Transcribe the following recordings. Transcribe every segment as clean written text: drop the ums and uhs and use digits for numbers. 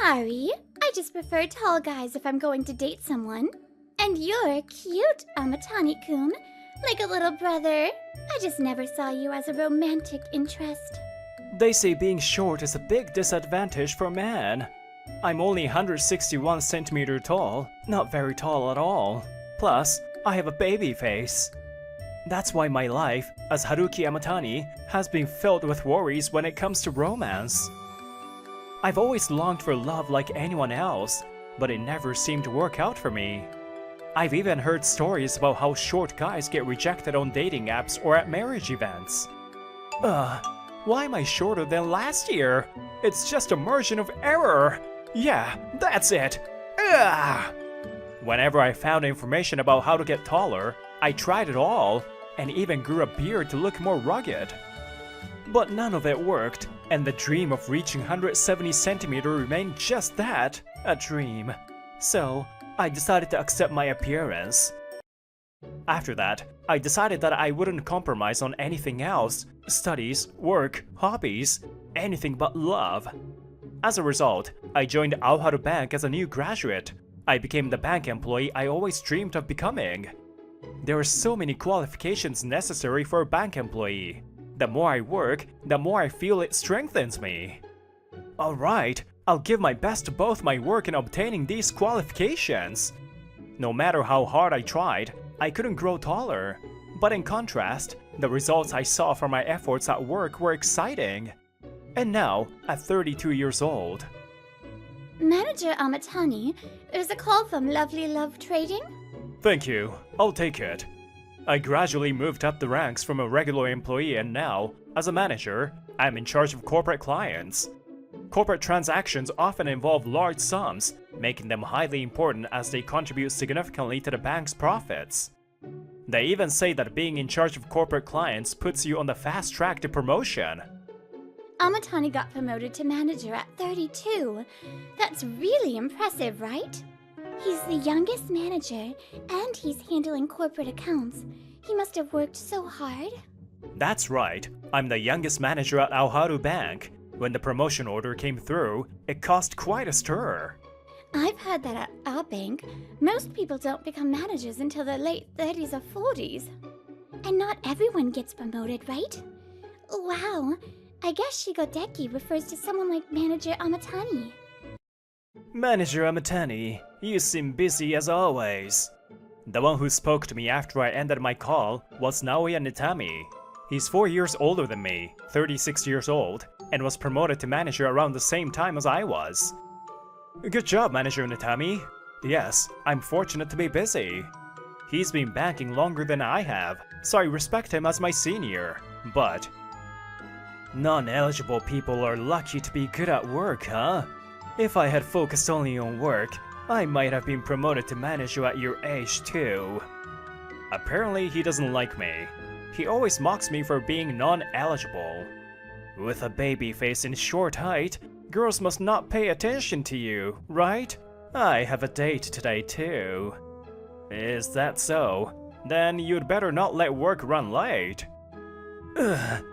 Sorry, I just prefer tall guys if I'm going to date someone. And you're cute, Amatani-kun, like a little brother. I just never saw you as a romantic interest. They say being short is a big disadvantage for a man. I'm only 161 centimeters tall, not very tall at all. Plus, I have a baby face. That's why my life, as Haruki Amatani, has been filled with worries when it comes to romance. I've always longed for love like anyone else, but it never seemed to work out for me. I've even heard stories about how short guys get rejected on dating apps or at marriage events. Why am I shorter than last year? It's just a margin of error. Yeah, that's it. Ugh. Whenever I found information about how to get taller, I tried it all, and even grew a beard to look more rugged. But none of it worked, and the dream of reaching 170 centimeters remained just that, a dream. So, I decided to accept my appearance. After that, I decided that I wouldn't compromise on anything else, studies, work, hobbies, anything but love. As a result, I joined Aoharu Bank as a new graduate. I became the bank employee I always dreamed of becoming. There are so many qualifications necessary for a bank employee. The more I work, the more I feel it strengthens me. Alright, I'll give my best to both my work in obtaining these qualifications. No matter how hard I tried, I couldn't grow taller. But in contrast, the results I saw from my efforts at work were exciting. And now, at 32 years old. Manager Amatani, there's a call from Lovely Love Trading? Thank you, I'll take it. I gradually moved up the ranks from a regular employee and now, as a manager, I'm in charge of corporate clients. Corporate transactions often involve large sums, making them highly important as they contribute significantly to the bank's profits. They even say that being in charge of corporate clients puts you on the fast track to promotion. Amatani got promoted to manager at 32. That's really impressive, right? He's the youngest manager, and he's handling corporate accounts. He must have worked so hard. That's right. I'm the youngest manager at Aoharu Bank. When the promotion order came through, it caused quite a stir. I've heard that at our bank, most people don't become managers until their late 30s or 40s. And not everyone gets promoted, right? Wow, I guess Shigodeki refers to someone like Manager Amatani. Manager Amatani, you seem busy as always. The one who spoke to me after I ended my call was Naoya Nitami. He's 4 years older than me, 36 years old, and was promoted to manager around the same time as I was. Good job, Manager Nitami. Yes, I'm fortunate to be busy. He's been banking longer than I have, so I respect him as my senior. But non-eligible people are lucky to be good at work, huh? If I had focused only on work, I might have been promoted to manager at your age too. Apparently he doesn't like me. He always mocks me for being non-eligible. With a baby face and short height, girls must not pay attention to you, right? I have a date today too. Is that so? Then you'd better not let work run late. Ugh.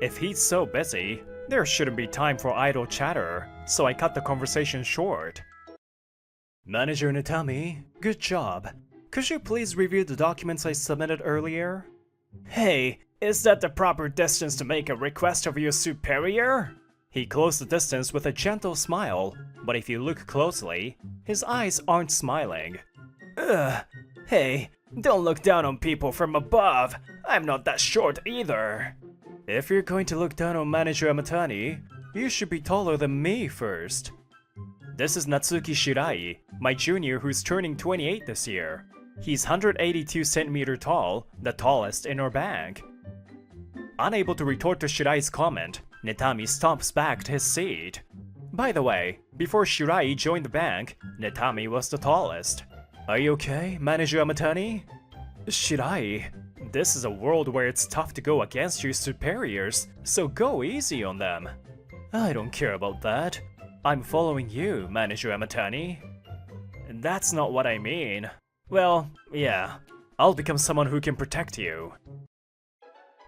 If he's so busy, there shouldn't be time for idle chatter, so I cut the conversation short. Manager Nitami, good job. Could you please review the documents I submitted earlier? Hey, is that the proper distance to make a request of your superior? He closed the distance with a gentle smile, but if you look closely, his eyes aren't smiling. Ugh, hey, don't look down on people from above. I'm not that short either. If you're going to look down on Manager Amatani, you should be taller than me first. This is Natsuki Shirai, my junior who's turning 28 this year. He's 182 centimeters tall, the tallest in our bank. Unable to retort to Shirai's comment, Nitami stomps back to his seat. By the way, before Shirai joined the bank, Nitami was the tallest. Are you okay, Manager Amatani? Shirai, this is a world where it's tough to go against your superiors, so go easy on them. I don't care about that. I'm following you, Manager Amatani. That's not what I mean. Well, yeah, I'll become someone who can protect you.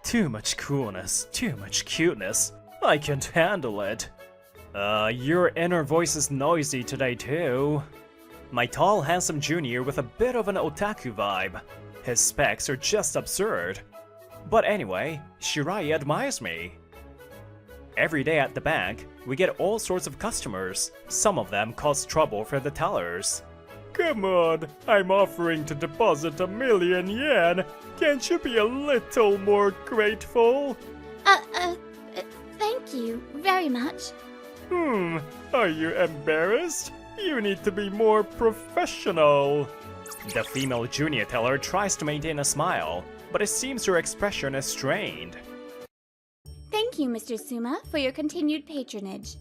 Too much coolness, too much cuteness. I can't handle it. Your inner voice is noisy today too. My tall, handsome junior with a bit of an otaku vibe. His specs are just absurd. But anyway, Shirai admires me. Every day at the bank, we get all sorts of customers. Some of them cause trouble for the tellers. Come on, I'm offering to deposit 1,000,000 yen. Can't you be a little more grateful? Thank you very much. Are you embarrassed? You need to be more professional. The female junior teller tries to maintain a smile, but it seems her expression is strained. Thank you, Mr. Suma, for your continued patronage.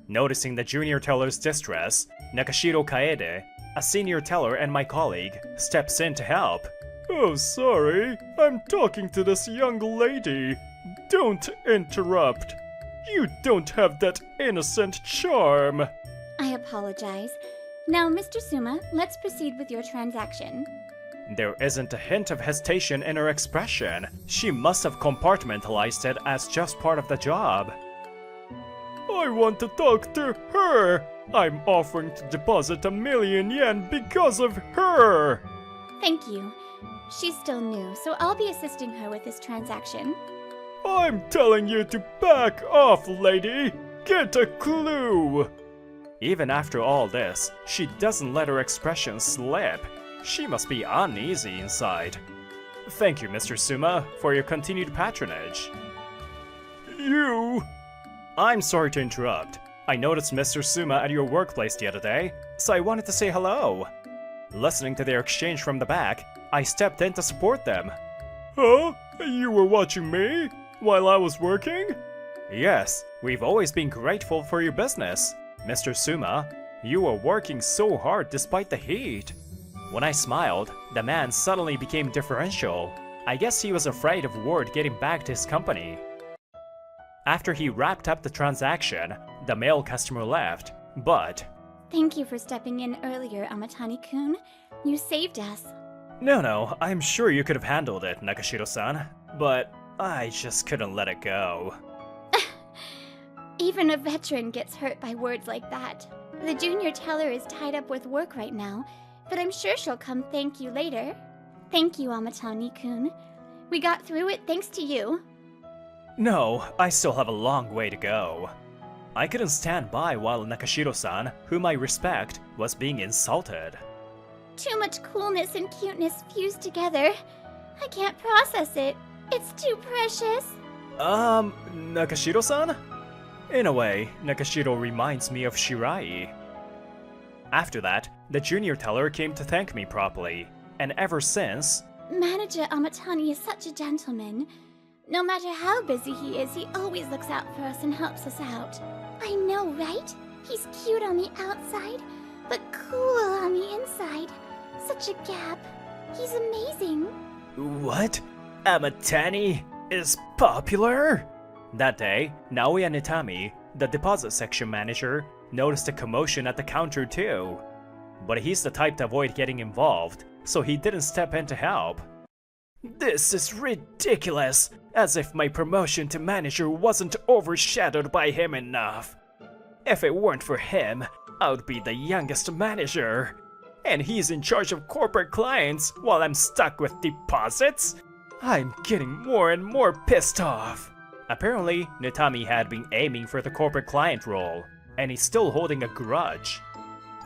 Noticing the junior teller's distress, Nakashiro Kaede, a senior teller and my colleague, steps in to help. Oh, sorry. I'm talking to this young lady. Don't interrupt. You don't have that innocent charm. I apologize. Now, Mr. Suma, let's proceed with your transaction. There isn't a hint of hesitation in her expression. She must have compartmentalized it as just part of the job. I want to talk to her. I'm offering to deposit 1,000,000 yen because of her. Thank you. She's still new, so I'll be assisting her with this transaction. I'm telling you to back off, lady. Get a clue. Even after all this, she doesn't let her expression slip. She must be uneasy inside. Thank you, Mr. Suma, for your continued patronage. You... I'm sorry to interrupt. I noticed Mr. Suma at your workplace the other day, so I wanted to say hello. Listening to their exchange from the back, I stepped in to support them. Huh? You were watching me? While I was working? Yes, we've always been grateful for your business. Mr. Suma, you were working so hard despite the heat. When I smiled, the man suddenly became differential. I guess he was afraid of word getting back to his company. After he wrapped up the transaction, the male customer left, but... Thank you for stepping in earlier, Amatani-kun. You saved us. No, I'm sure you could have handled it, Nakashiro-san, but I just couldn't let it go. Even a veteran gets hurt by words like that. The junior teller is tied up with work right now, but I'm sure she'll come thank you later. Thank you, Amatani-kun. We got through it thanks to you. No, I still have a long way to go. I couldn't stand by while Nakashiro-san, whom I respect, was being insulted. Too much coolness and cuteness fused together. I can't process it. It's too precious. Nakashiro-san? In a way, Nakashiro reminds me of Shirai. After that, the junior teller came to thank me properly, and ever since... Manager Amatani is such a gentleman. No matter how busy he is, he always looks out for us and helps us out. I know, right? He's cute on the outside, but cool on the inside. Such a gap. He's amazing. What? Amatani is popular? That day, Naoya Nitami, the deposit section manager, noticed a commotion at the counter too. But he's the type to avoid getting involved, so he didn't step in to help. This is ridiculous, as if my promotion to manager wasn't overshadowed by him enough. If it weren't for him, I would be the youngest manager. And he's in charge of corporate clients while I'm stuck with deposits? I'm getting more and more pissed off. Apparently, Nitami had been aiming for the corporate client role, and he's still holding a grudge.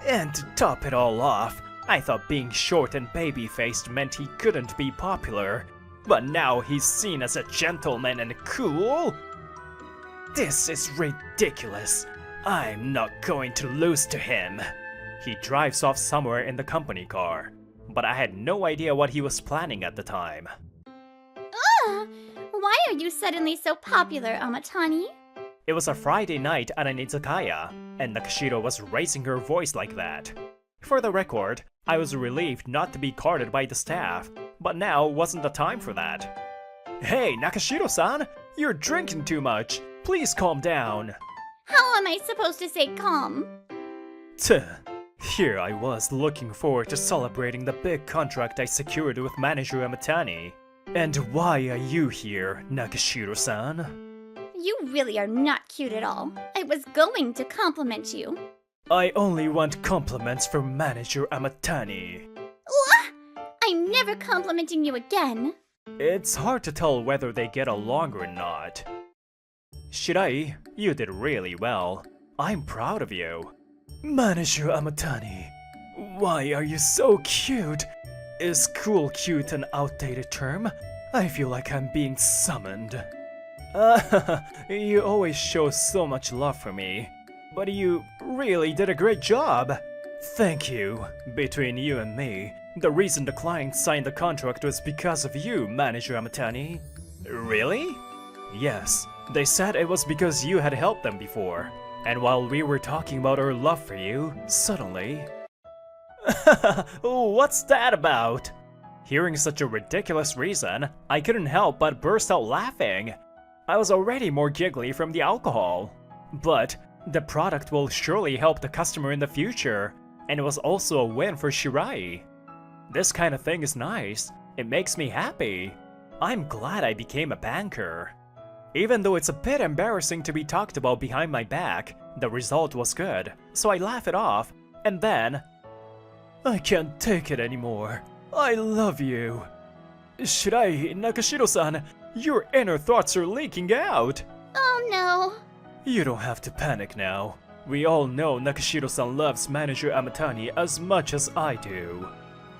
And to top it all off, I thought being short and baby-faced meant he couldn't be popular, but now he's seen as a gentleman and cool? This is ridiculous. I'm not going to lose to him. He drives off somewhere in the company car, but I had no idea what he was planning at the time. Why are you suddenly so popular, Amatani? It was a Friday night at an izakaya, and Nakashiro was raising her voice like that. For the record, I was relieved not to be carded by the staff, but now wasn't the time for that. Hey, Nakashiro-san! You're drinking too much! Please calm down! How am I supposed to say calm? Here I was looking forward to celebrating the big contract I secured with manager Amatani. And why are you here, Nakashiro-san? You really are not cute at all. I was going to compliment you. I only want compliments from Manager Amatani. I'm never complimenting you again. It's hard to tell whether they get along or not. Shirai, you did really well. I'm proud of you. Manager Amatani, why are you so cute? Is cool cute an outdated term? I feel like I'm being summoned. You always show so much love for me. But you really did a great job. Thank you. Between you and me, the reason the client signed the contract was because of you, Manager Amatani. Really? Yes, they said it was because you had helped them before. And while we were talking about our love for you, suddenly... What's that about? Hearing such a ridiculous reason, I couldn't help but burst out laughing. I was already more giggly from the alcohol. But the product will surely help the customer in the future, and it was also a win for Shirai. This kind of thing is nice. It makes me happy. I'm glad I became a banker. Even though it's a bit embarrassing to be talked about behind my back, the result was good, so I laugh it off, and then... I can't take it anymore. I love you. Shirai, Nakashiro-san, your inner thoughts are leaking out. Oh no. You don't have to panic now. We all know Nakashiro-san loves Manager Amatani as much as I do.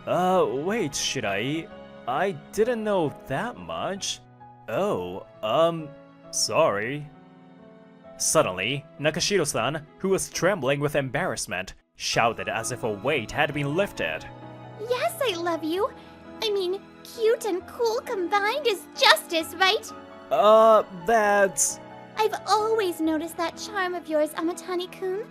Wait, Shirai. I didn't know that much. Oh, sorry. Suddenly, Nakashiro-san, who was trembling with embarrassment, shouted as if a weight had been lifted. Yes, I love you. I mean, cute and cool combined is justice, right? That's... I've always noticed that charm of yours, Amatani-kun.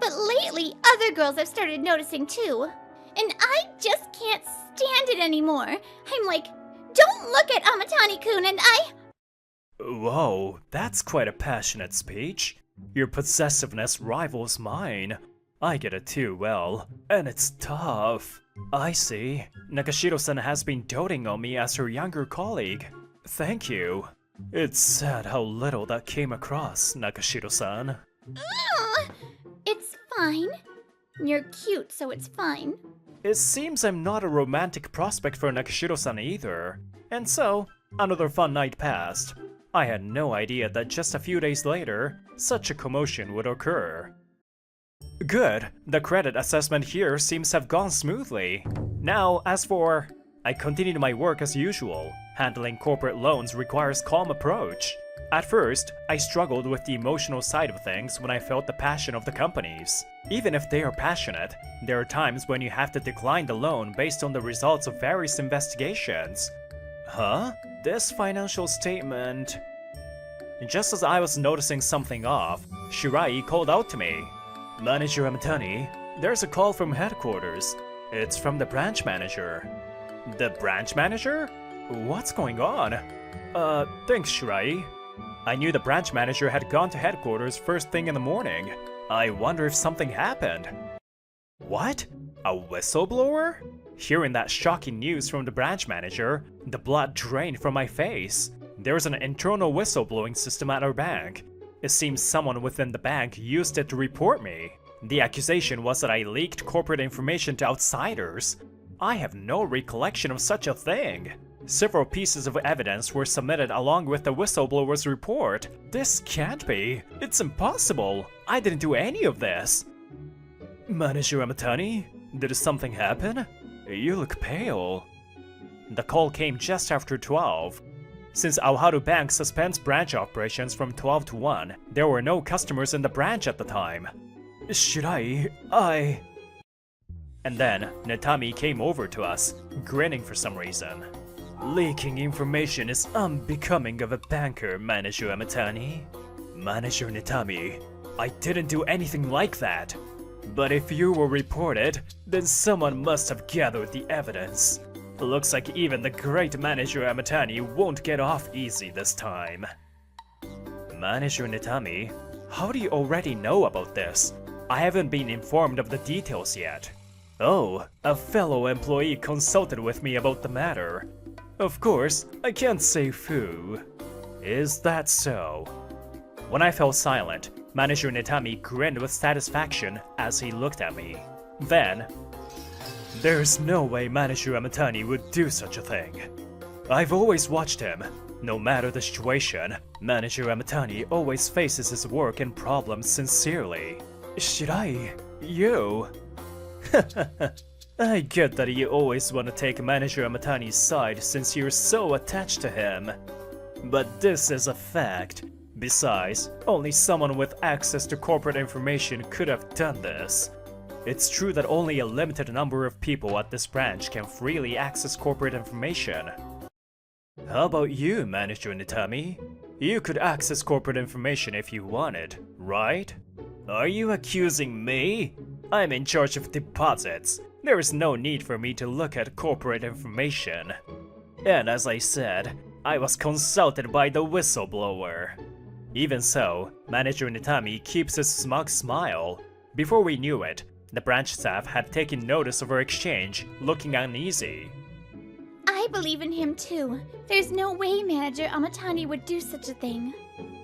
But lately, other girls have started noticing too. And I just can't stand it anymore. I'm like, don't look at Amatani-kun, and I... Whoa, that's quite a passionate speech. Your possessiveness rivals mine. I get it too well, and it's tough. I see. Nakashiro-san has been doting on me as her younger colleague. Thank you. It's sad how little that came across, Nakashiro-san. It's fine. You're cute, so it's fine. It seems I'm not a romantic prospect for Nakashiro-san either. And so, another fun night passed. I had no idea that just a few days later, such a commotion would occur. Good, the credit assessment here seems to have gone smoothly. Now, as for... I continued my work as usual. Handling corporate loans requires calm approach. At first, I struggled with the emotional side of things when I felt the passion of the companies. Even if they are passionate, there are times when you have to decline the loan based on the results of various investigations. Huh? This financial statement... Just as I was noticing something off, Shirai called out to me. Manager Amatani, there's a call from headquarters. It's from the branch manager. The branch manager? What's going on? Thanks, Shirai. I knew the branch manager had gone to headquarters first thing in the morning. I wonder if something happened. What? A whistleblower? Hearing that shocking news from the branch manager, the blood drained from my face. There's an internal whistleblowing system at our bank. It seems someone within the bank used it to report me. The accusation was that I leaked corporate information to outsiders. I have no recollection of such a thing. Several pieces of evidence were submitted along with the whistleblower's report. This can't be. It's impossible. I didn't do any of this. Manager Amatani, did something happen? You look pale. The call came just after 12. Since Aoharu Bank suspends branch operations from 12 to 1, there were no customers in the branch at the time. Shirai, And then, Natami came over to us, grinning for some reason. Leaking information is unbecoming of a banker, Manager Amatani. Manager Natami, I didn't do anything like that. But if you were reported, then someone must have gathered the evidence. Looks like even the great Manager Amatani won't get off easy this time. Manager Natami, how do you already know about this? I haven't been informed of the details yet. Oh, a fellow employee consulted with me about the matter. Of course, I can't say who. Is that so? When I fell silent, Manager Netami grinned with satisfaction as he looked at me. Then, "There's no way Manager Amatani would do such a thing. I've always watched him. No matter the situation, Manager Amatani always faces his work and problems sincerely. Shirai, you..." "I get that you always want to take Manager Amatani's side since you're so attached to him. But this is a fact. Besides, only someone with access to corporate information could have done this. It's true that only a limited number of people at this branch can freely access corporate information. How about you, Manager Netami? You could access corporate information if you wanted, right? Are you accusing me? I'm in charge of deposits. There is no need for me to look at corporate information. And as I said, I was consulted by the whistleblower." Even so, Manager Netami keeps his smug smile. Before we knew it, the branch staff had taken notice of our exchange, looking uneasy. I believe in him too. There's no way Manager Amatani would do such a thing.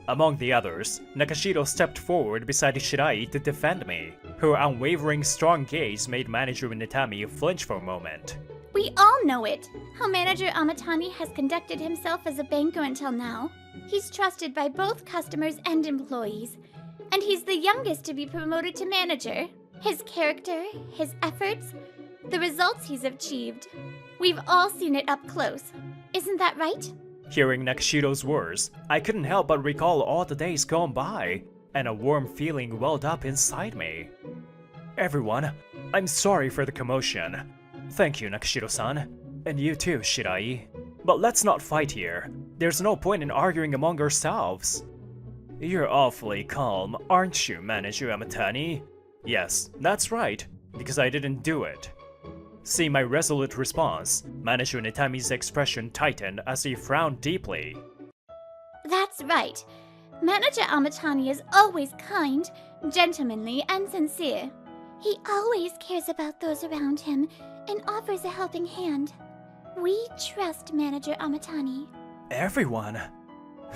Among the others, Nakashiro stepped forward beside Shirai to defend me. Her unwavering strong gaze made Manager Netami flinch for a moment. We all know it, how Manager Amatani has conducted himself as a banker until now. He's trusted by both customers and employees, and he's the youngest to be promoted to manager. His character, his efforts, the results he's achieved. We've all seen it up close. Isn't that right? Hearing Nakashiro's words, I couldn't help but recall all the days gone by, and a warm feeling welled up inside me. "Everyone, I'm sorry for the commotion. Thank you, Nakashiro-san. And you too, Shirai. But let's not fight here. There's no point in arguing among ourselves." "You're awfully calm, aren't you, Manager Amatani?" "Yes, that's right, because I didn't do it." Seeing my resolute response, Manager Netami's expression tightened as he frowned deeply. That's right. Manager Amatani is always kind, gentlemanly, and sincere. He always cares about those around him and offers a helping hand. We trust Manager Amatani. Everyone?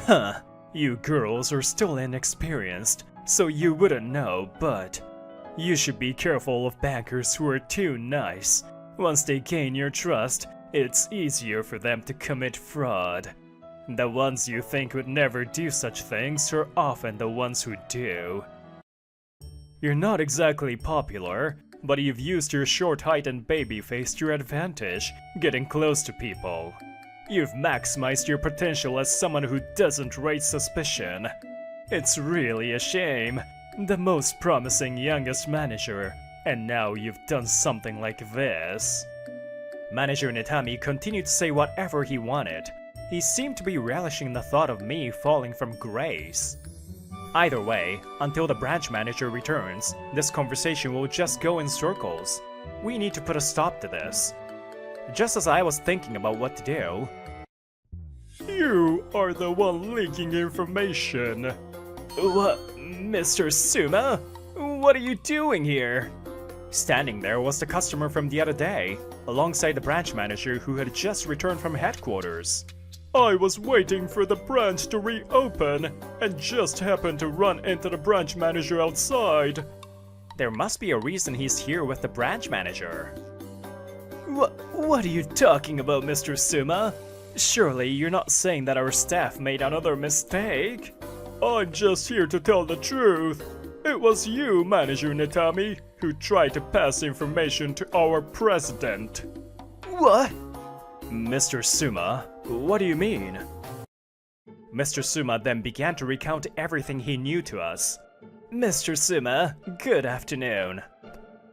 Huh, you girls are still inexperienced, so you wouldn't know, but you should be careful of bankers who are too nice. Once they gain your trust, it's easier for them to commit fraud. The ones you think would never do such things are often the ones who do. You're not exactly popular, but you've used your short height and baby face to your advantage, getting close to people. You've maximized your potential as someone who doesn't raise suspicion. It's really a shame. The most promising youngest manager, and now you've done something like this. Manager Netami continued to say whatever he wanted. He seemed to be relishing the thought of me falling from grace. Either way, until the branch manager returns, this conversation will just go in circles. We need to put a stop to this. Just as I was thinking about what to do... "You are the one leaking information." "What, Mr. Suma? What are you doing here?" Standing there was the customer from the other day, alongside the branch manager who had just returned from headquarters. "I was waiting for the branch to reopen, and just happened to run into the branch manager outside." There must be a reason he's here with the branch manager. What are you talking about, Mr. Suma? Surely you're not saying that our staff made another mistake? "I'm just here to tell the truth. It was you, Manager Netami, who tried to pass information to our president." "What?" "Mr. Suma, what do you mean?" Mr. Suma then began to recount everything he knew to us. "Mr. Suma, good afternoon."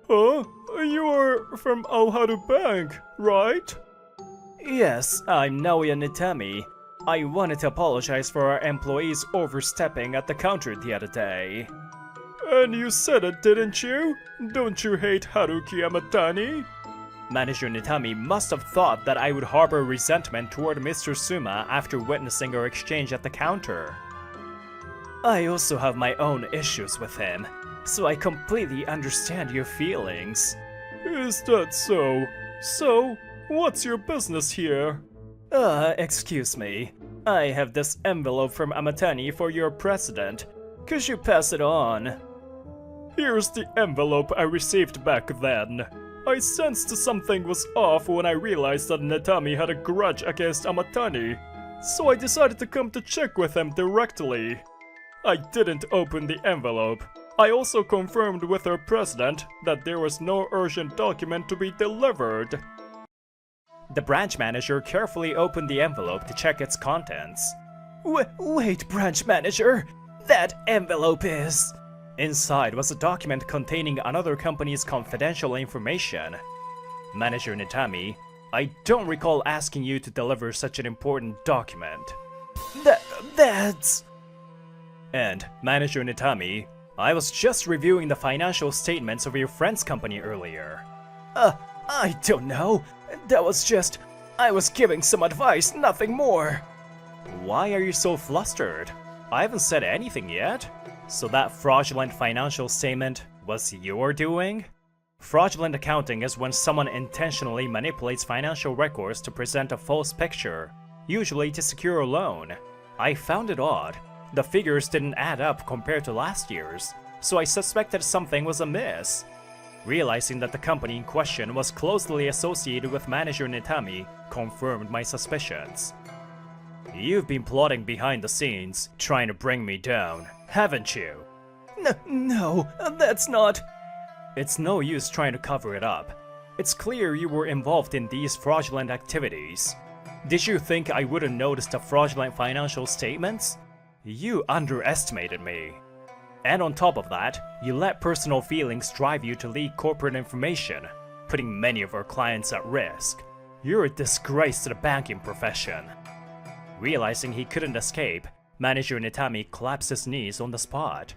"Huh? You are from Aoharu Bank, right?" "Yes, I'm Naoya Netami. I wanted to apologize for our employees overstepping at the counter the other day." "And you said it, didn't you? Don't you hate Haruki Amatani?" Manager Netami must have thought that I would harbor resentment toward Mr. Suma after witnessing our exchange at the counter. "I also have my own issues with him, so I completely understand your feelings." "Is that so? So, what's your business here?" Excuse me. I have this envelope from Amatani for your president. Could you pass it on? Here's the envelope I received back then. I sensed something was off when I realized that Netami had a grudge against Amatani, so I decided to come to check with him directly. I didn't open the envelope. I also confirmed with her president that there was no urgent document to be delivered. The branch manager carefully opened the envelope to check its contents. Wait, branch manager! That envelope is... Inside was a document containing another company's confidential information. Manager Netami, I don't recall asking you to deliver such an important document. That's... And, Manager Netami, I was just reviewing the financial statements of your friend's company earlier. I don't know. That was just... I was giving some advice, nothing more. Why are you so flustered? I haven't said anything yet. So that fraudulent financial statement was your doing? Fraudulent accounting is when someone intentionally manipulates financial records to present a false picture, usually to secure a loan. I found it odd. The figures didn't add up compared to last year's, so I suspected something was amiss. Realizing that the company in question was closely associated with Manager Netami confirmed my suspicions. You've been plotting behind the scenes, trying to bring me down, haven't you? No, that's not... It's no use trying to cover it up. It's clear you were involved in these fraudulent activities. Did you think I wouldn't notice the fraudulent financial statements? You underestimated me. And on top of that, you let personal feelings drive you to leak corporate information, putting many of our clients at risk. You're a disgrace to the banking profession. Realizing he couldn't escape, Manager Netami collapsed his knees on the spot.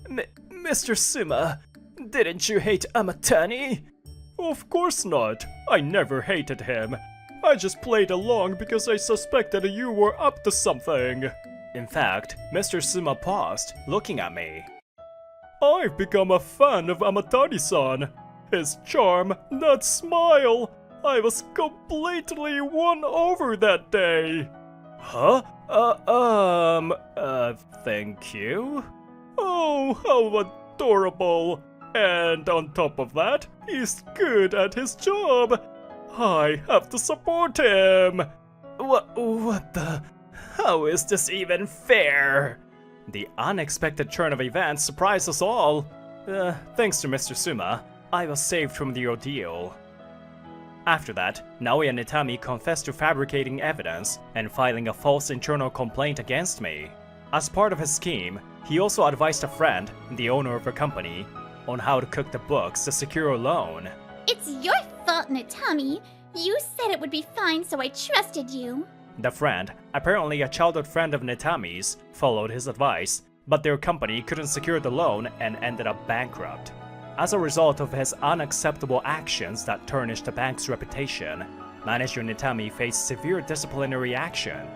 Mr. Suma, didn't you hate Amatani? Of course not. I never hated him. I just played along because I suspected you were up to something. In fact, Mr. Suma paused, looking at me. I've become a fan of Amatani-san. His charm, that smile. I was completely won over that day. Huh? Thank you? Oh, how adorable. And on top of that, he's good at his job. I have to support him. What the... How is this even fair? The unexpected turn of events surprised us all. Thanks to Mr. Suma, I was saved from the ordeal. After that, Naoya Netami confessed to fabricating evidence and filing a false internal complaint against me. As part of his scheme, he also advised a friend, the owner of a company, on how to cook the books to secure a loan. It's your fault, Netami. You said it would be fine, so I trusted you. The friend, apparently a childhood friend of Netami's, followed his advice, but their company couldn't secure the loan and ended up bankrupt. As a result of his unacceptable actions that tarnished the bank's reputation, Manager Netami faced severe disciplinary action.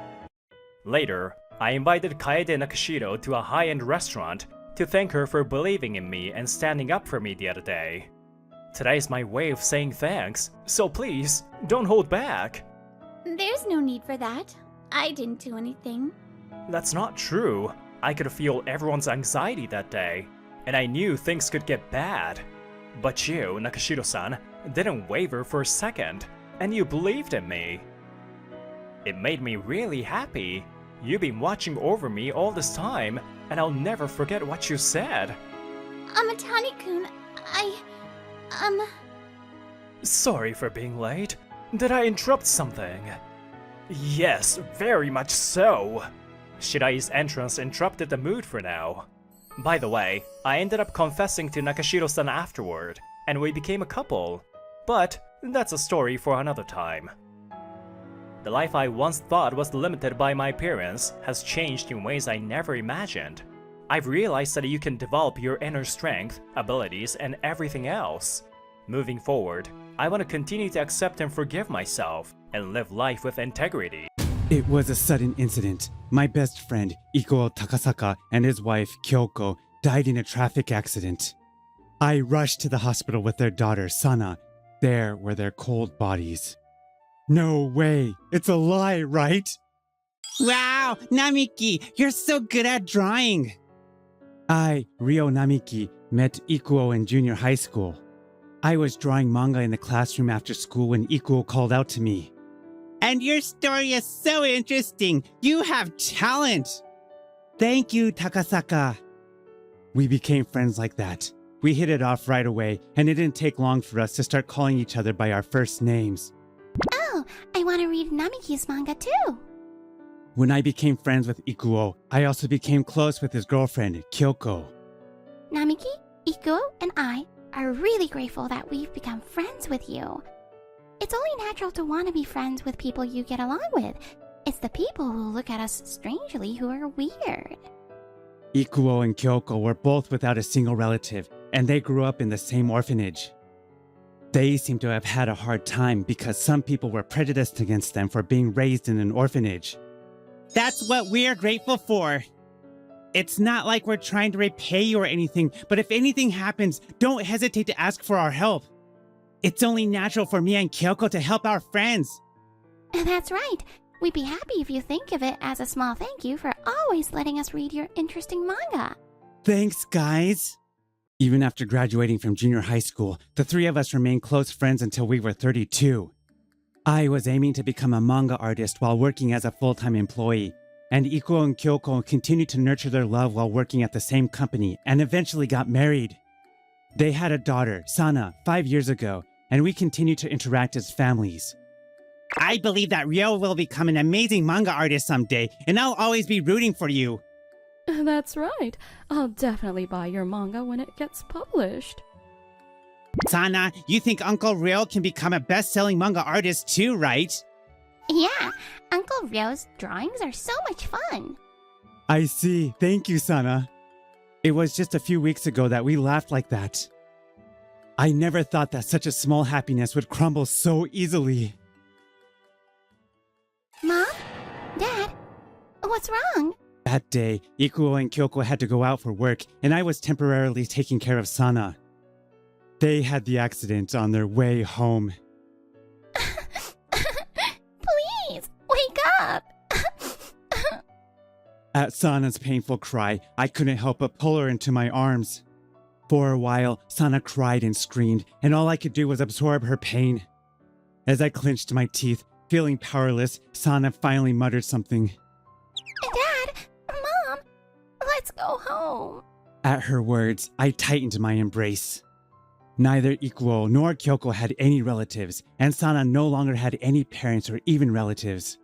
Later, I invited Kaede Nakashiro to a high-end restaurant to thank her for believing in me and standing up for me the other day. Today's my way of saying thanks, so please, don't hold back. There's no need for that. I didn't do anything. That's not true. I could feel everyone's anxiety that day, and I knew things could get bad. But you, Nakashiro-san, didn't waver for a second, and you believed in me. It made me really happy. You've been watching over me all this time, and I'll never forget what you said. Amatani-kun, Sorry for being late. Did I interrupt something? Yes, very much so. Shirai's entrance interrupted the mood for now. By the way, I ended up confessing to Nakashiro-san afterward, and we became a couple. But that's a story for another time. The life I once thought was limited by my appearance has changed in ways I never imagined. I've realized that you can develop your inner strength, abilities, and everything else. Moving forward, I want to continue to accept and forgive myself, and live life with integrity. It was a sudden incident. My best friend, Ikuo Takasaka, and his wife, Kyoko, died in a traffic accident. I rushed to the hospital with their daughter, Sana. There were their cold bodies. No way! It's a lie, right? Wow, Namiki, you're so good at drawing. I, Ryo Namiki, met Ikuo in junior high school. I was drawing manga in the classroom after school when Ikuo called out to me. And your story is so interesting. You have talent. Thank you, Takasaka. We became friends like that. We hit it off right away, and it didn't take long for us to start calling each other by our first names. Oh, I want to read Namiki's manga too. When I became friends with Ikuo, I also became close with his girlfriend, Kyoko. Namiki, Ikuo, and I are really grateful that we've become friends with you. It's only natural to want to be friends with people you get along with. It's the people who look at us strangely who are weird. Ikuo and Kyoko were both without a single relative, and they grew up in the same orphanage. They seem to have had a hard time because some people were prejudiced against them for being raised in an orphanage. That's what we're grateful for. It's not like we're trying to repay you or anything, but if anything happens, don't hesitate to ask for our help. It's only natural for me and Kyoko to help our friends. That's right. We'd be happy if you think of it as a small thank you for always letting us read your interesting manga. Thanks, guys. Even after graduating from junior high school, the three of us remained close friends until we were 32. I was aiming to become a manga artist while working as a full-time employee, and Ikuo and Kyoko continued to nurture their love while working at the same company and eventually got married. They had a daughter, Sana, 5 years ago, and we continue to interact as families. I believe that Ryo will become an amazing manga artist someday, and I'll always be rooting for you. That's right. I'll definitely buy your manga when it gets published. Sana, you think Uncle Ryo can become a best-selling manga artist too, right? Yeah, Uncle Ryo's drawings are so much fun. I see. Thank you, Sana. It was just a few weeks ago that we laughed like that. I never thought that such a small happiness would crumble so easily. Mom? Dad? What's wrong? That day, Ikuo and Kyoko had to go out for work, and I was temporarily taking care of Sana. They had the accident on their way home. Please, wake up! At Sana's painful cry, I couldn't help but pull her into my arms. For a while, Sana cried and screamed, and all I could do was absorb her pain. As I clenched my teeth, feeling powerless, Sana finally muttered something. Dad! Mom! Let's go home. At her words, I tightened my embrace. Neither Ikuo nor Kyoko had any relatives, and Sana no longer had any parents or even relatives.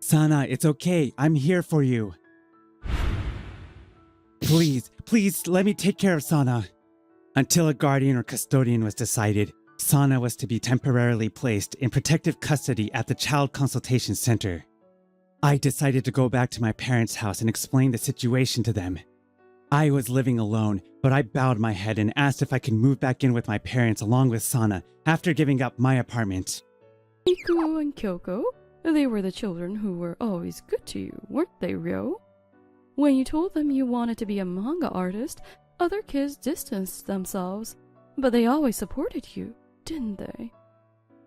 Sana, it's okay. I'm here for you. Please, let me take care of Sana. Until a guardian or custodian was decided, Sana was to be temporarily placed in protective custody at the Child Consultation Center. I decided to go back to my parents' house and explain the situation to them. I was living alone, but I bowed my head and asked if I could move back in with my parents along with Sana after giving up my apartment. Ikuo and Kyoko, they were the children who were always good to you, weren't they, Ryo? When you told them you wanted to be a manga artist, other kids distanced themselves, but they always supported you, didn't they?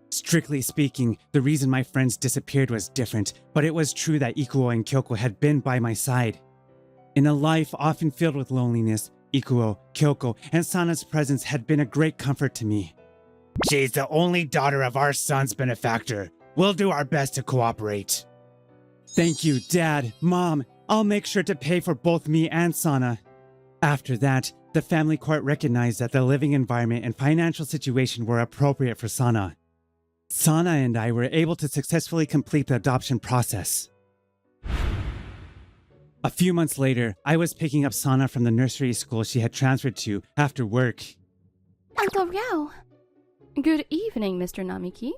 Strictly speaking, the reason my friends disappeared was different, but it was true that Ikuo and Kyoko had been by my side. In a life often filled with loneliness, Ikuo, Kyoko, and Sana's presence had been a great comfort to me. She's the only daughter of our son's benefactor. We'll do our best to cooperate. Thank you, Dad, Mom. I'll make sure to pay for both me and Sana. After that, the family court recognized that the living environment and financial situation were appropriate for Sana. Sana and I were able to successfully complete the adoption process. A few months later, I was picking up Sana from the nursery school she had transferred to after work. Uncle Ryo. Good evening, Mr. Namiki.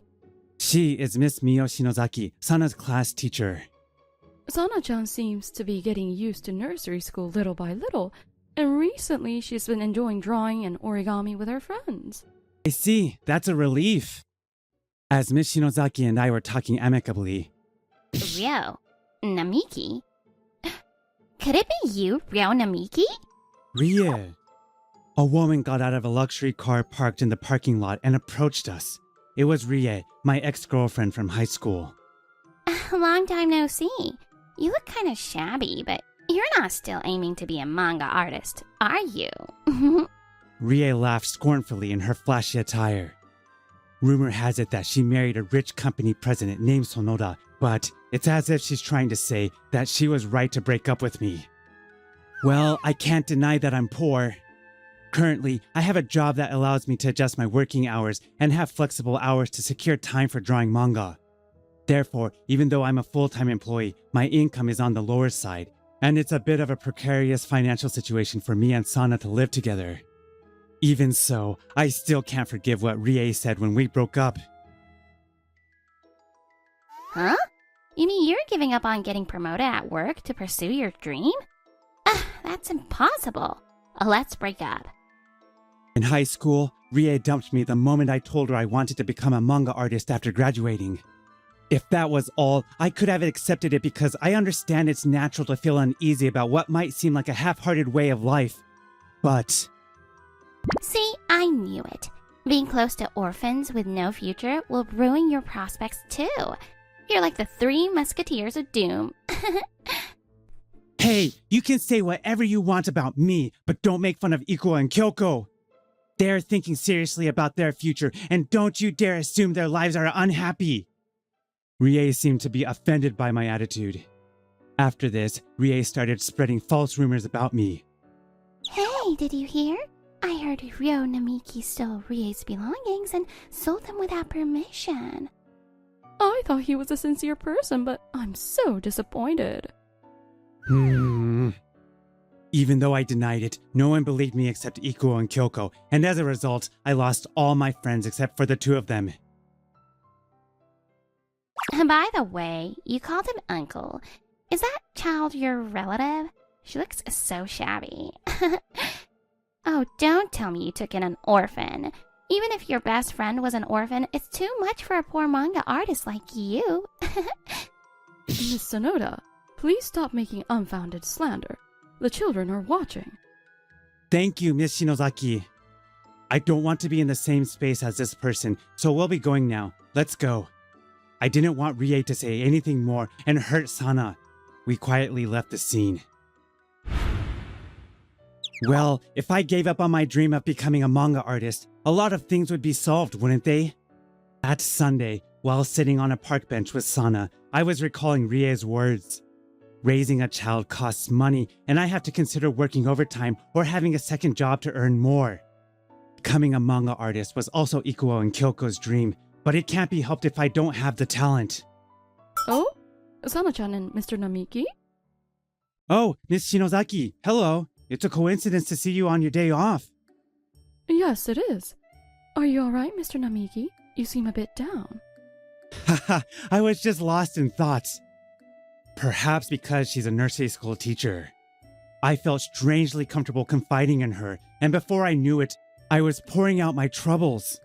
She is Miss Mio Shinozaki, Sana's class teacher. Sana-chan seems to be getting used to nursery school little by little, and recently she's been enjoying drawing and origami with her friends. I see, that's a relief. As Miss Shinozaki and I were talking amicably. Ryo. Namiki? Could it be you, Ryo Namiki? Rie. A woman got out of a luxury car parked in the parking lot and approached us. It was Rie, my ex-girlfriend from high school. Long time no see. You look kind of shabby, but you're not still aiming to be a manga artist, are you? Rie laughed scornfully in her flashy attire. Rumor has it that she married a rich company president named Sonoda, but it's as if she's trying to say that she was right to break up with me. Well, I can't deny that I'm poor. Currently, I have a job that allows me to adjust my working hours and have flexible hours to secure time for drawing manga. Therefore, even though I'm a full-time employee, my income is on the lower side, and it's a bit of a precarious financial situation for me and Sana to live together. Even so, I still can't forgive what Rie said when we broke up. Huh? You mean you're giving up on getting promoted at work to pursue your dream? Ugh, that's impossible. Let's break up. In high school, Rie dumped me the moment I told her I wanted to become a manga artist after graduating. If that was all, I could have accepted it because I understand it's natural to feel uneasy about what might seem like a half-hearted way of life. But... See, I knew it. Being close to orphans with no future will ruin your prospects too. You're like the Three Musketeers of Doom. Hey, you can say whatever you want about me, but don't make fun of Ikuo and Kyoko. They're thinking seriously about their future, and don't you dare assume their lives are unhappy. Rie seemed to be offended by my attitude. After this, Rie started spreading false rumors about me. Hey, did you hear? I heard Ryo Namiki stole Rie's belongings and sold them without permission. I thought he was a sincere person, but I'm so disappointed. Even though I denied it, no one believed me except Ikuo and Kyoko, and as a result, I lost all my friends except for the two of them. By the way, you called him uncle. Is that child your relative? She looks so shabby. Oh, don't tell me you took in an orphan. Even if your best friend was an orphan, it's too much for a poor manga artist like you. Miss Sonoda, please stop making unfounded slander. The children are watching. Thank you, Miss Shinozaki. I don't want to be in the same space as this person, so we'll be going now. Let's go. I didn't want Rie to say anything more and hurt Sana. We quietly left the scene. Well, if I gave up on my dream of becoming a manga artist, a lot of things would be solved, wouldn't they? That Sunday, while sitting on a park bench with Sana, I was recalling Rie's words. Raising a child costs money, and I have to consider working overtime or having a second job to earn more. Becoming a manga artist was also Ikuo and Kyoko's dream, but it can't be helped if I don't have the talent. Oh? Sana-chan and Mr. Namiki? Oh, Miss Shinozaki, hello. It's a coincidence to see you on your day off. Yes, it is. Are you alright, Mr. Namiki? You seem a bit down. Haha, I was just lost in thoughts. Perhaps because she's a nursery school teacher. I felt strangely comfortable confiding in her, and before I knew it, I was pouring out my troubles.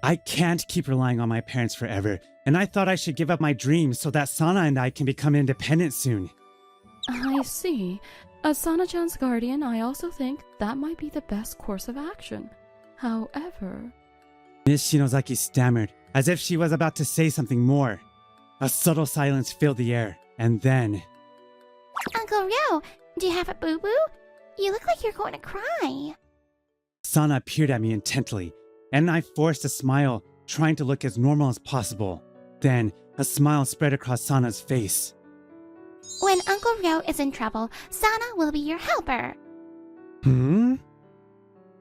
I can't keep relying on my parents forever, and I thought I should give up my dreams so that Sana and I can become independent soon. I see. As Sana-chan's guardian, I also think that might be the best course of action. However... Miss Shinozaki stammered, as if she was about to say something more. A subtle silence filled the air, and then... Uncle Ryo, do you have a boo-boo? You look like you're going to cry. Sana peered at me intently, and I forced a smile, trying to look as normal as possible. Then, a smile spread across Sana's face. When Uncle Ryo is in trouble, Sana will be your helper.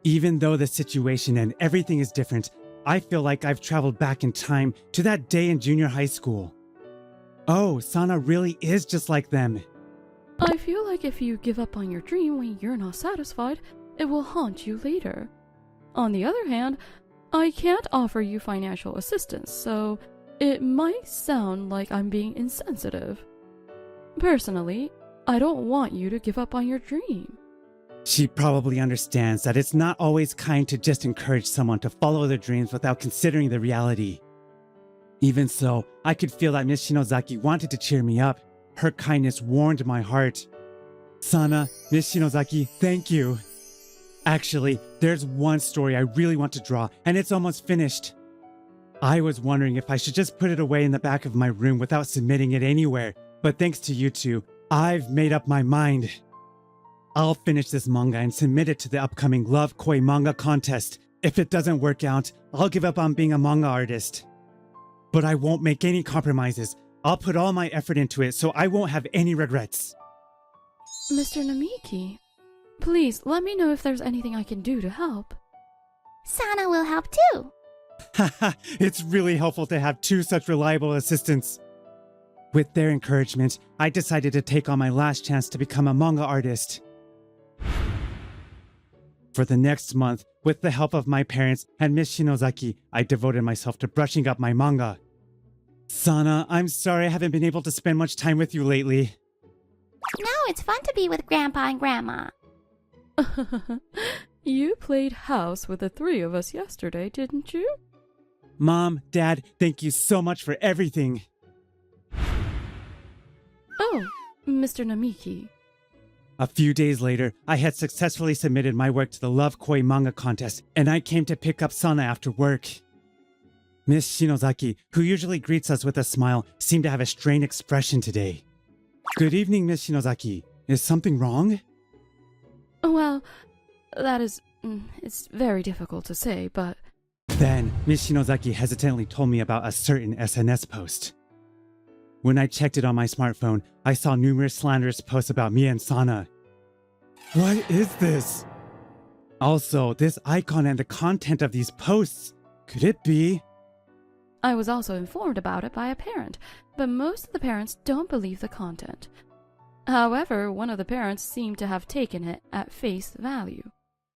Even though the situation and everything is different, I feel like I've traveled back in time to that day in junior high school. Oh, Sana really is just like them. I feel like if you give up on your dream when you're not satisfied, it will haunt you later. On the other hand, I can't offer you financial assistance, so it might sound like I'm being insensitive. Personally, I don't want you to give up on your dream. She probably understands that it's not always kind to just encourage someone to follow their dreams without considering the reality. Even so, I could feel that Miss Shinozaki wanted to cheer me up. Her kindness warmed my heart. Sana, Miss Shinozaki, thank you. Actually, there's one story I really want to draw, and it's almost finished. I was wondering if I should just put it away in the back of my room without submitting it anywhere, But thanks to you two, I've made up my mind. I'll finish this manga and submit it to the upcoming Love Koi manga contest. If it doesn't work out, I'll give up on being a manga artist. But I won't make any compromises. I'll put all my effort into it so I won't have any regrets. Mr. Namiki, please let me know if there's anything I can do to help. Sana will help too. Haha, it's really helpful to have two such reliable assistants. With their encouragement, I decided to take on my last chance to become a manga artist. For the next month, with the help of my parents and Miss Shinozaki, I devoted myself to brushing up my manga. Sana, I'm sorry I haven't been able to spend much time with you lately. No, it's fun to be with Grandpa and Grandma. You played house with the three of us yesterday, didn't you? Mom, Dad, thank you so much for everything. Oh, Mr. Namiki. A few days later, I had successfully submitted my work to the Love Koi manga contest, and I came to pick up Sana after work. Miss Shinozaki, who usually greets us with a smile, seemed to have a strained expression today. Good evening, Miss Shinozaki. Is something wrong? Well, that is... it's very difficult to say, but... Then, Miss Shinozaki hesitantly told me about a certain SNS post. When I checked it on my smartphone, I saw numerous slanderous posts about me and Sana. What is this? Also, this icon and the content of these posts. Could it be? I was also informed about it by a parent, but most of the parents don't believe the content. However, one of the parents seemed to have taken it at face value.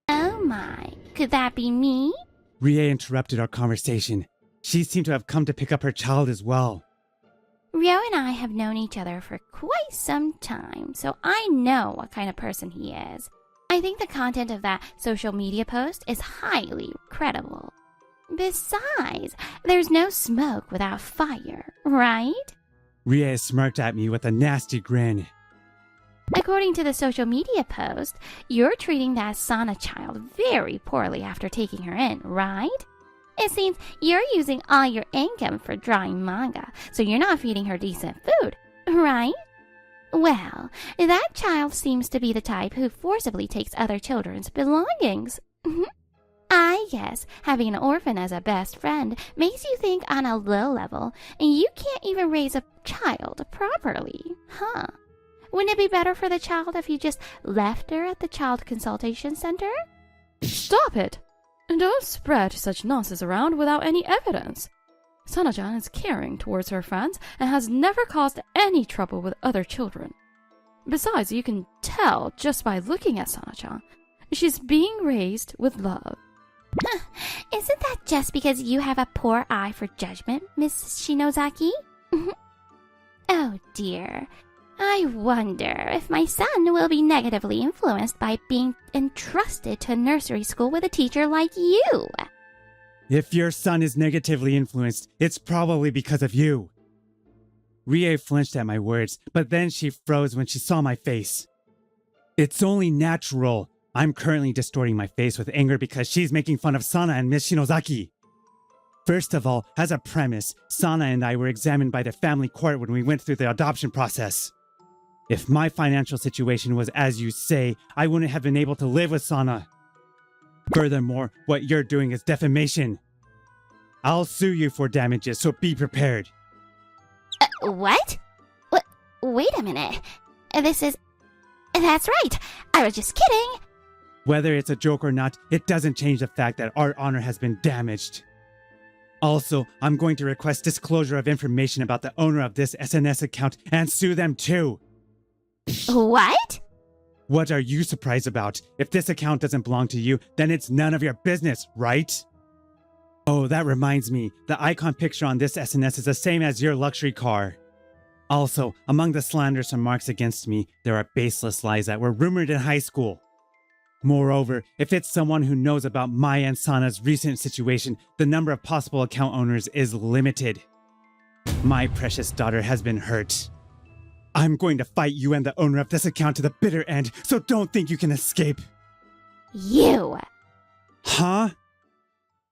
Oh my, could that be me? Rie interrupted our conversation. She seemed to have come to pick up her child as well. Ryo and I have known each other for quite some time, so I know what kind of person he is. I think the content of that social media post is highly credible. Besides, there's no smoke without fire, right? Rie smirked at me with a nasty grin. According to the social media post, you're treating that Sana child very poorly after taking her in, right? It seems you're using all your income for drawing manga, so you're not feeding her decent food, right? Well, that child seems to be the type who forcibly takes other children's belongings. I guess having an orphan as a best friend makes you think on a low level, and you can't even raise a child properly, huh? Wouldn't it be better for the child if you just left her at the child consultation center? Stop it! And don't spread such nonsense around without any evidence. Sana-chan is caring towards her friends and has never caused any trouble with other children. Besides, you can tell just by looking at Sana-chan. She's being raised with love. Isn't that just because you have a poor eye for judgment, Miss Shinozaki? Oh dear. I wonder if my son will be negatively influenced by being entrusted to nursery school with a teacher like you. If your son is negatively influenced, it's probably because of you. Rie flinched at my words, but then she froze when she saw my face. It's only natural. I'm currently distorting my face with anger because she's making fun of Sana and Miss Shinozaki. First of all, as a premise, Sana and I were examined by the family court when we went through the adoption process. If my financial situation was as you say, I wouldn't have been able to live with Sana. Furthermore, what you're doing is defamation. I'll sue you for damages, so be prepared. What? Wait a minute. That's right. I was just kidding. Whether it's a joke or not, it doesn't change the fact that our honor has been damaged. Also, I'm going to request disclosure of information about the owner of this SNS account and sue them too. What? What are you surprised about? If this account doesn't belong to you, then it's none of your business, right? Oh, that reminds me. The icon picture on this SNS is the same as your luxury car. Also, among the slanders and marks against me, there are baseless lies that were rumored in high school. Moreover, if it's someone who knows about Maya and Sana's recent situation, the number of possible account owners is limited. My precious daughter has been hurt. I'm going to fight you and the owner of this account to the bitter end, so don't think you can escape. You. Huh?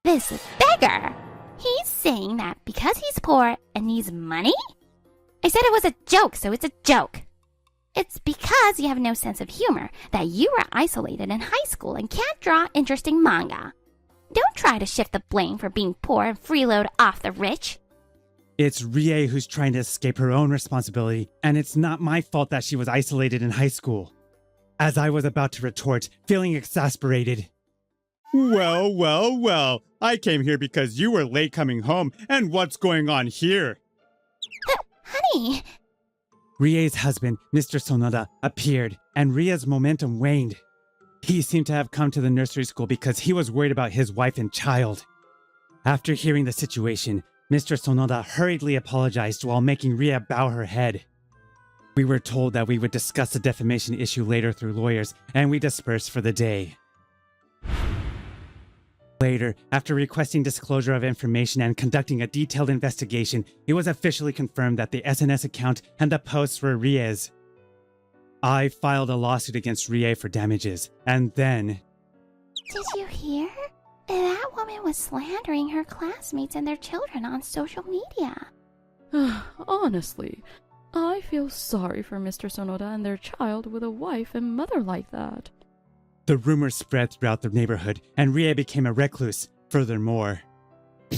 This beggar. He's saying that because he's poor and needs money? I said it was a joke, so it's a joke. It's because you have no sense of humor that you were isolated in high school and can't draw interesting manga. Don't try to shift the blame for being poor and freeload off the rich. It's Rie who's trying to escape her own responsibility, and it's not my fault that she was isolated in high school. As I was about to retort, feeling exasperated. Well, I came here because you were late coming home, and what's going on here? Honey, Rie's husband, Mr. Sonoda, appeared, and Rie's momentum waned. He seemed to have come to the nursery school because he was worried about his wife and child. After hearing the situation, Mr. Sonoda hurriedly apologized while making Rie bow her head. We were told that we would discuss the defamation issue later through lawyers, and we dispersed for the day. Later, after requesting disclosure of information and conducting a detailed investigation, it was officially confirmed that the SNS account and the posts were Rie's. I filed a lawsuit against Rie for damages, and then... did you hear? That woman was slandering her classmates and their children on social media. Honestly, I feel sorry for Mr. Sonoda and their child with a wife and mother like that. The rumors spread throughout the neighborhood, and Rie became a recluse. Furthermore,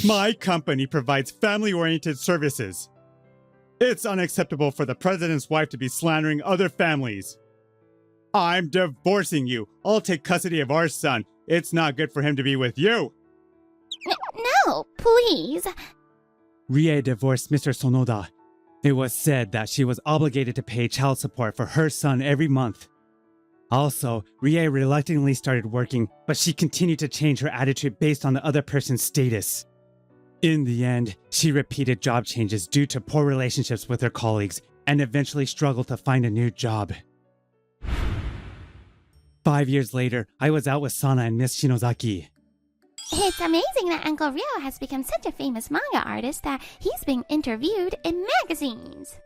my company provides family-oriented services. It's unacceptable for the president's wife to be slandering other families. I'm divorcing you. I'll take custody of our son. It's not good for him to be with you. No, please. Rie divorced Mr. Sonoda. It was said that she was obligated to pay child support for her son every month. Also, Rie reluctantly started working, but she continued to change her attitude based on the other person's status. In the end, she repeated job changes due to poor relationships with her colleagues and eventually struggled to find a new job. 5 years later, I was out with Sana and Miss Shinozaki. It's amazing that Uncle Ryo has become such a famous manga artist that he's being interviewed in magazines.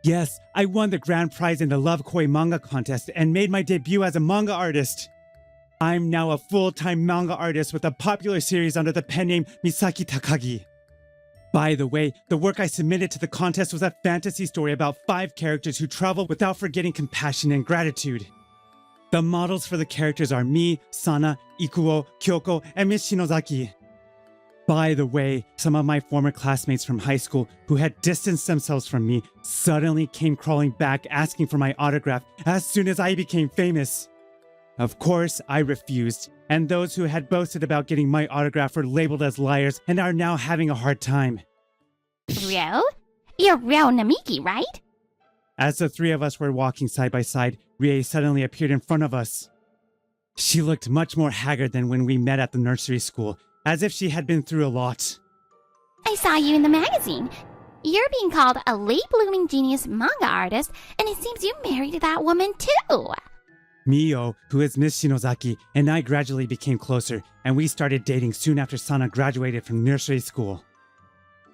Yes, I won the grand prize in the Love Koi manga contest and made my debut as a manga artist. I'm now a full-time manga artist with a popular series under the pen name Misaki Takagi. By the way, the work I submitted to the contest was a fantasy story about 5 characters who travel without forgetting compassion and gratitude. The models for the characters are me, Sana, Ikuo, Kyoko, and Miss Shinozaki. By the way, some of my former classmates from high school who had distanced themselves from me suddenly came crawling back asking for my autograph as soon as I became famous. Of course, I refused, and those who had boasted about getting my autograph were labeled as liars and are now having a hard time. Ryo? You're Ryo Namiki, right? As the 3 of us were walking side by side, Rie suddenly appeared in front of us. She looked much more haggard than when we met at the nursery school, as if she had been through a lot. I saw you in the magazine. You're being called a late-blooming genius manga artist, and it seems you married that woman too. Mio, who is Miss Shinozaki, and I gradually became closer, and we started dating soon after Sana graduated from nursery school.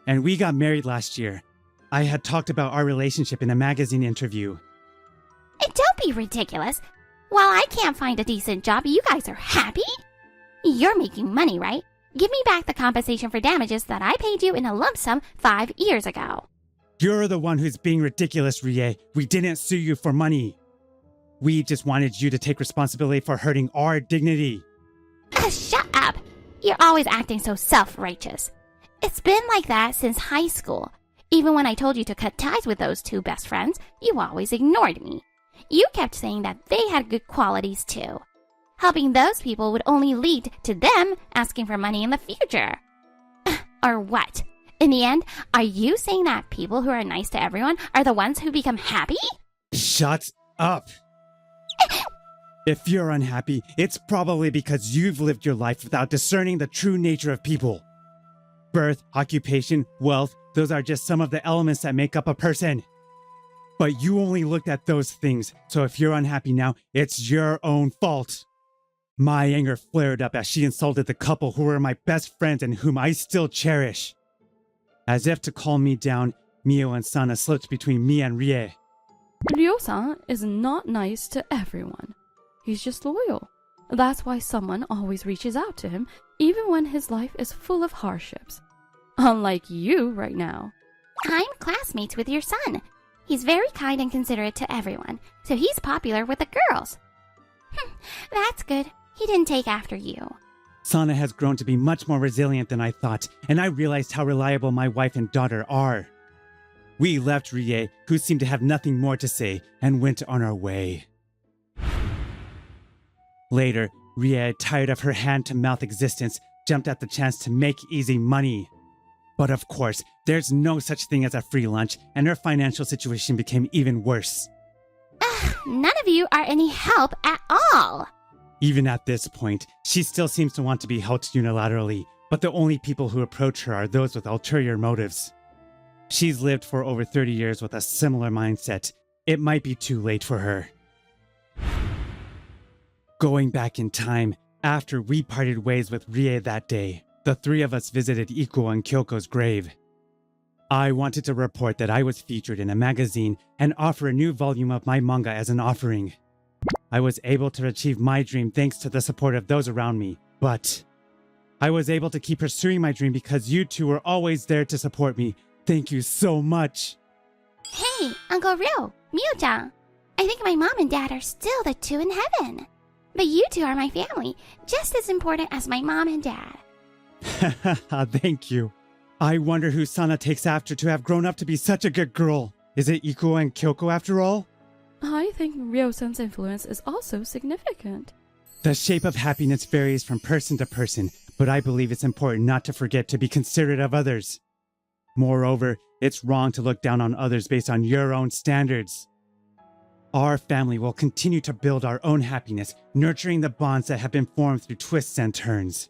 And we got married last year. I had talked about our relationship in a magazine interview. And don't be ridiculous. While I can't find a decent job, you guys are happy? You're making money, right? Give me back the compensation for damages that I paid you in a lump sum 5 years ago. You're the one who's being ridiculous, Rie. We didn't sue you for money. We just wanted you to take responsibility for hurting our dignity. Shut up! You're always acting so self-righteous. It's been like that since high school. Even when I told you to cut ties with those 2 best friends, you always ignored me. You kept saying that they had good qualities too. Helping those people would only lead to them asking for money in the future. Or what? In the end, are you saying that people who are nice to everyone are the ones who become happy? Shut up! If you're unhappy, it's probably because you've lived your life without discerning the true nature of people. Birth, occupation, wealth, those are just some of the elements that make up a person. But you only looked at those things, so if you're unhappy now, it's your own fault. My anger flared up as she insulted the couple who were my best friends and whom I still cherish. As if to calm me down, Mio and Sana slipped between me and Rie. Ryo-san is not nice to everyone. He's just loyal. That's why someone always reaches out to him, even when his life is full of hardships. Unlike you right now. I'm classmates with your son. He's very kind and considerate to everyone, so he's popular with the girls. That's good. He didn't take after you. Sana has grown to be much more resilient than I thought, and I realized how reliable my wife and daughter are. We left Rie, who seemed to have nothing more to say, and went on our way. Later, Rie, tired of her hand-to-mouth existence, jumped at the chance to make easy money. But of course, there's no such thing as a free lunch, and her financial situation became even worse. Ugh, none of you are any help at all. Even at this point, she still seems to want to be helped unilaterally, but the only people who approach her are those with ulterior motives. She's lived for over 30 years with a similar mindset. It might be too late for her. Going back in time, after we parted ways with Rie that day, the three of us visited Ikuo and Kyoko's grave. I wanted to report that I was featured in a magazine and offer a new volume of my manga as an offering. I was able to achieve my dream thanks to the support of those around me, but I was able to keep pursuing my dream because you two were always there to support me. Thank you so much. Hey, Uncle Ryo, Mio-chan. I think my mom and dad are still the two in heaven. But you two are my family, just as important as my mom and dad. Thank you. I wonder who Sana takes after to have grown up to be such a good girl. Is it Ikuo and Kyoko after all? I think Ryo-san's influence is also significant. The shape of happiness varies from person to person, but I believe it's important not to forget to be considerate of others. Moreover, it's wrong to look down on others based on your own standards. Our family will continue to build our own happiness, nurturing the bonds that have been formed through twists and turns.